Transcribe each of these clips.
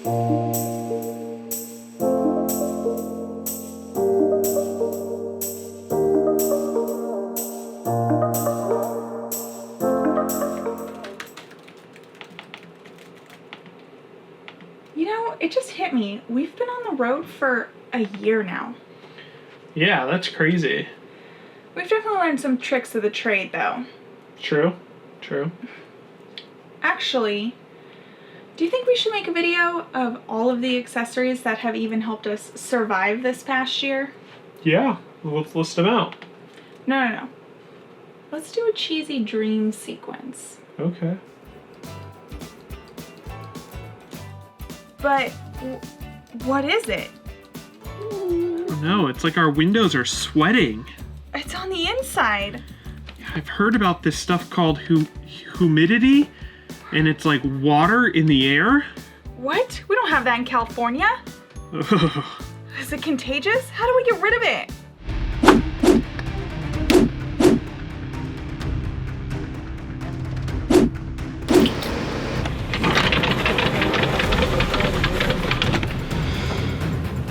You know, it just hit me. We've been on the road for a year now. Yeah, that's crazy. We've definitely learned some tricks of the trade, though. True. True. Actually, do you think we should make a video of all of the accessories that have even helped us survive this past year? Yeah, let's list them out. No. Let's do a cheesy dream sequence. Okay. But what is it? Oh no, it's like our windows are sweating. It's on the inside. I've heard about this stuff called humidity, and it's like water in the air. What? We don't have that in California. Ugh. Is it contagious? How do we get rid of it?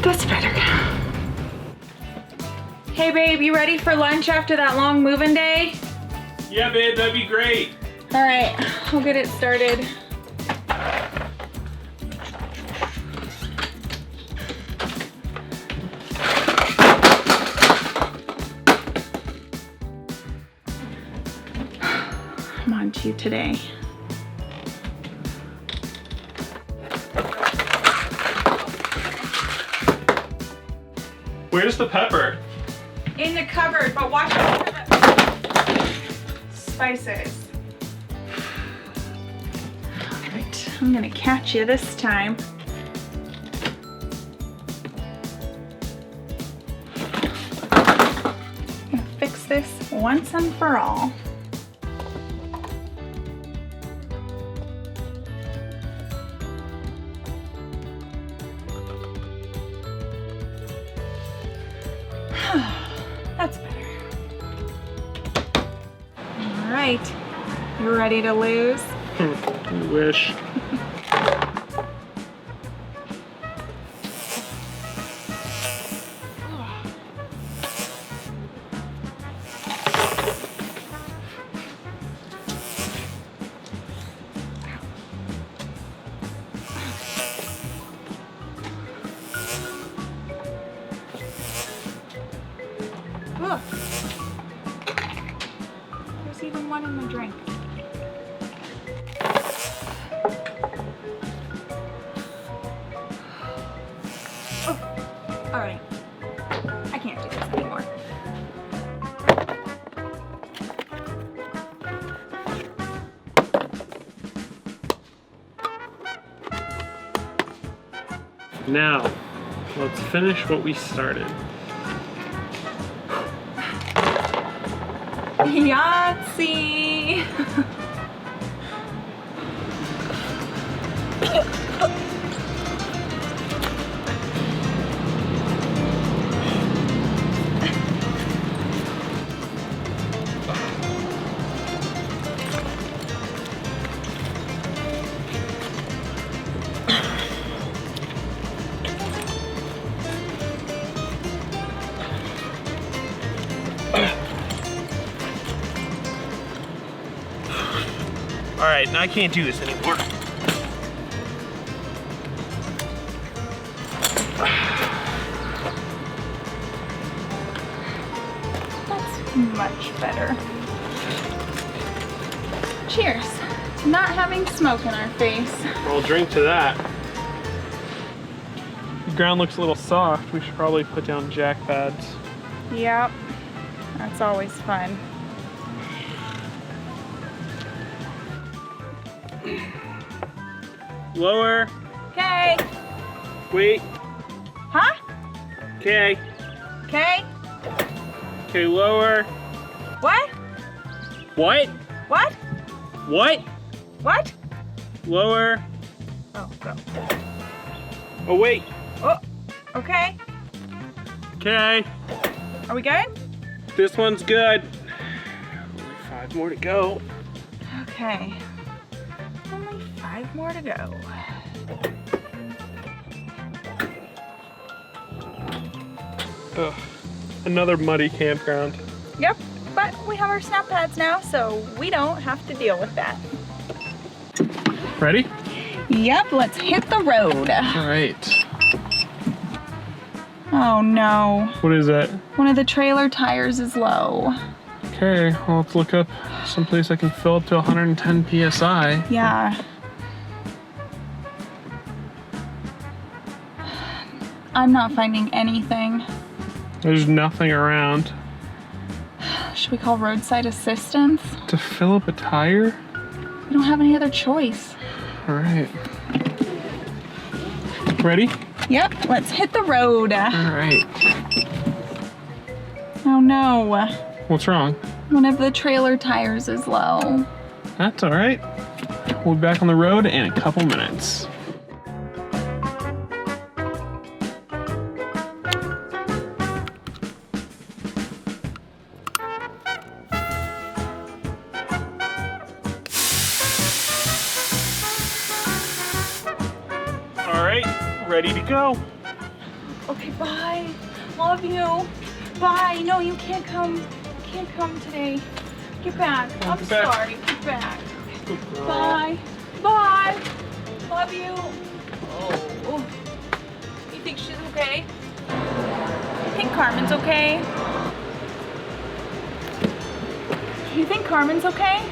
That's better. Hey babe, you ready for lunch after that long moving day? Yeah, babe, that'd be great. All right, I'll get it started. I'm on to you today. Where's the pepper? In the cupboard, but watch out for the spices. All right, I'm gonna catch you this time. I'm gonna fix this once and for all. That's better. All right, you ready to lose? I wish. Look, there's even one in the drink. Oh, all right. I can't do this anymore. Now, let's finish what we started. Yahtzee! All right, now I can't do this anymore. That's much better. Cheers to not having smoke in our face. I'll drink to that. The ground looks a little soft. We should probably put down jack pads. Yep, that's always fun. Lower. Okay. Wait. Huh? Okay. Okay. Okay, lower. What? What? What? What? What? Lower. Oh, go. Oh, wait. Oh, okay. Okay. Are we good? This one's good. Only 5 more to go. Okay. Only 5 more to go. Ugh. Another muddy campground. Yep, but we have our snap pads now, so we don't have to deal with that. Ready? Yep, let's hit the road. All right. Oh no. What is that? One of the trailer tires is low. Okay, well, let's look up someplace I can fill up to 110 PSI. Yeah. I'm not finding anything. There's nothing around. Should we call roadside assistance? To fill up a tire? We don't have any other choice. All right. Ready? Yep, let's hit the road. All right. Oh no. What's wrong? One of the trailer tires is low. That's all right. We'll be back on the road in a couple minutes. All right, ready to go. Okay, bye. Love you. Bye. No, you can't come. You can't come today. Get back. I'm Get back. sorry. Get back. Bye. Bye. Love you. Oh. You think she's okay? You think Carmen's okay? You think Carmen's okay?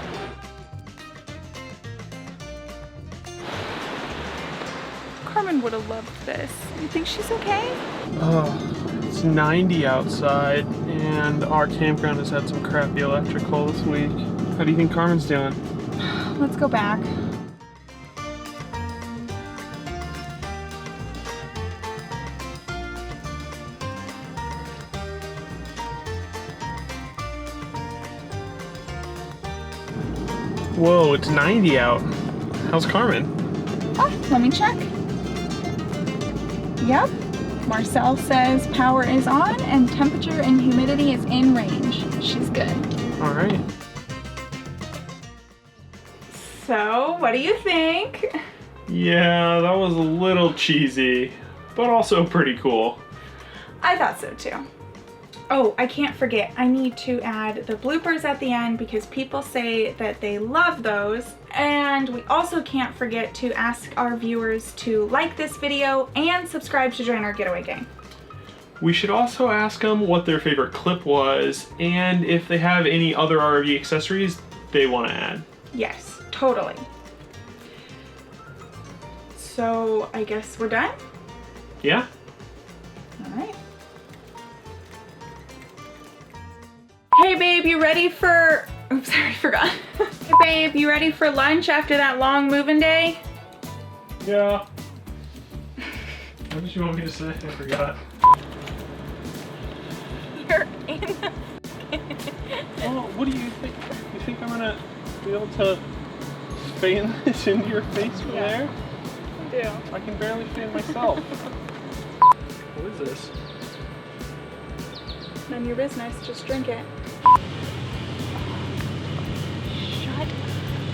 Carmen would have loved this. You think she's okay? Oh, it's 90 outside, and our campground has had some crappy electrical this week. How do you think Carmen's doing? Let's go back. Whoa, it's 90 out. How's Carmen? Oh, let me check. Yep. Marcel says power is on and temperature and humidity is in range. She's good. All right. So, what do you think? Yeah, that was a little cheesy, but also pretty cool. I thought so too. Oh, I can't forget. I need to add the bloopers at the end because people say that they love those. And we also can't forget to ask our viewers to like this video and subscribe to join our getaway gang. We should also ask them what their favorite clip was and if they have any other RV accessories they want to add. Yes, totally. So I guess we're done? Yeah? All right. Hey babe, you ready for... Oops, sorry, I forgot. Hey babe, you ready for lunch after that long moving day? Yeah. What did you want me to say? I forgot. You're in. Oh, what do you think? You think I'm gonna be able to fan this into your face from there? I do. I can barely fan myself. What is this? None of your business, just drink it. Shut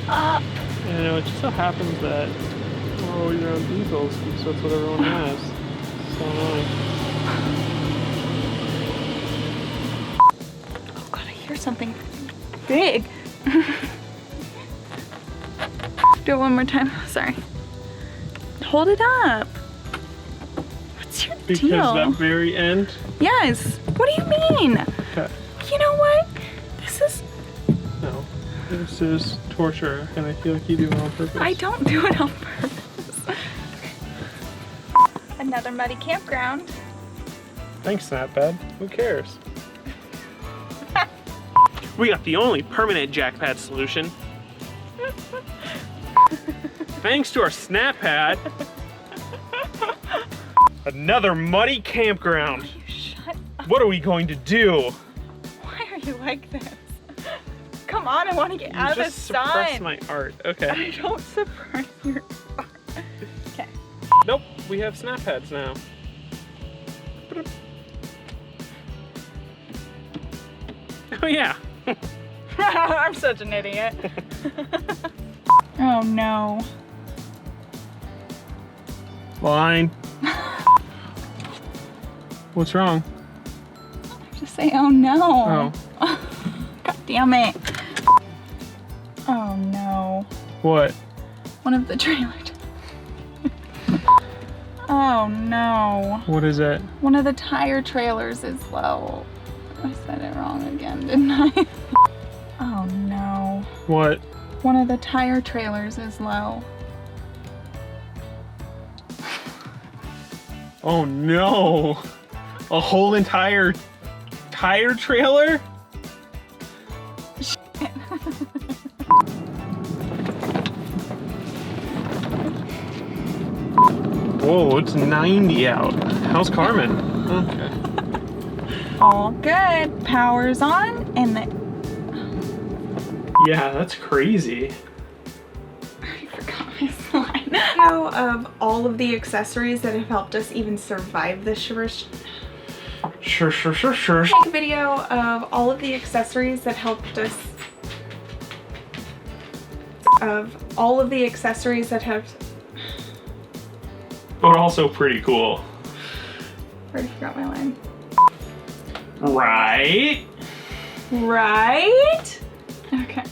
up. You know, it just so happens that we're always around diesels because that's what everyone has. So annoying. Oh god, I hear something big. Do it one more time. Sorry. Hold it up. What's your Because deal? that very end. Yes. What do you mean? Okay. You know what? This is... No. This is torture, and I feel like you do it on purpose. I don't do it on purpose. Another muddy campground. Thanks, Snappad. Who cares? We got the only permanent jack pad solution. Thanks to our Snappad. Another muddy campground. You shut up. What are we going to do? Why are you like this? Come on, I want to get out of the just suppress sun. my art. Okay. I don't suppress your art. Okay. Nope, we have Snappads now. Oh yeah. I'm such an idiot. Oh no. Line. What's wrong? Say oh no. Oh. God damn it. Oh no. What? One of the trailers. Oh no. What is it? One of the tire trailers is low. I said it wrong again, didn't I? Oh no. What? One of the tire trailers is low. Oh no. A whole entire tire trailer? Whoa, it's 90 out. How's Carmen? Okay. All good. Power's on and the... Yeah, that's crazy. I forgot my slide. Video of all of the accessories that have helped us even survive this Sure. Make a video of all of the accessories that helped us... Of all of the accessories that have... But also pretty cool. I already forgot my line. Right? Right? Okay.